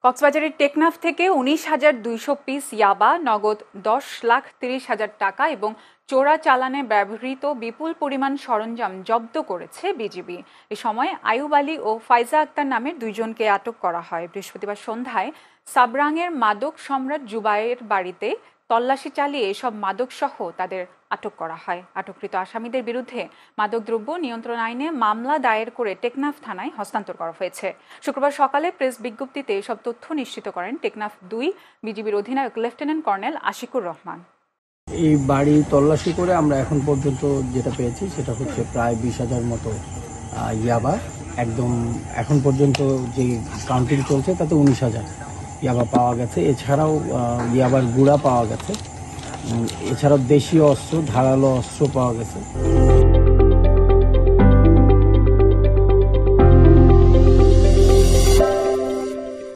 কক্সবাজারের টেকনাফ থেকে ১৯,২০০ পিস ইয়াবা, নগদ ১০,৩০,০০০ টাকা এবং চোরা চালানে ব্যবহৃত বিপুল পরিমাণ সরঞ্জাম জব্দ করেছে বিজিবি। এ সময় আইয়ুব আলী ও ফাইজা আক্তার নামের দুইজনকে আটক করা হয়। বৃহস্পতিবার সন্ধ্যায় সাবরাঙের মাদক সম্রাট জুবাইয়ের বাড়িতে তল্লাশি চালিয়ে এসব মাদকসহ তাদের আটক করা হয়। আটককৃত আসামিদের বিরুদ্ধে মাদকদ্রব্য নিয়ন্ত্রণ আইনে মামলা দায়ের করে টেকনাফ থানায় হস্তান্তর করা হয়েছে। শুক্রবার সকালে প্রেস বিজ্ঞপ্তিতে এসব তথ্য নিশ্চিত করেন টেকনাফ ২ বিজিবির অধিনায়ক লেফটেন্যান্ট কর্নেল আশিকুর রহমান। এই বাড়ি তল্লাশি করে আমরা এখন পর্যন্ত যেটা পেয়েছি সেটা হচ্ছে প্রায় ২০,০০০ মতো ইয়াবা। একদম এখন পর্যন্ত যে কাউন্টিং চলছে তাতে ১৯,০০০ ইয়াবা পাওয়া গেছে। এছাড়াও ইয়াবার গুঁড়া পাওয়া গেছে। এছাড়াও দেশীয় অস্ত্র, ধারালো অস্ত্র পাওয়া গেছে।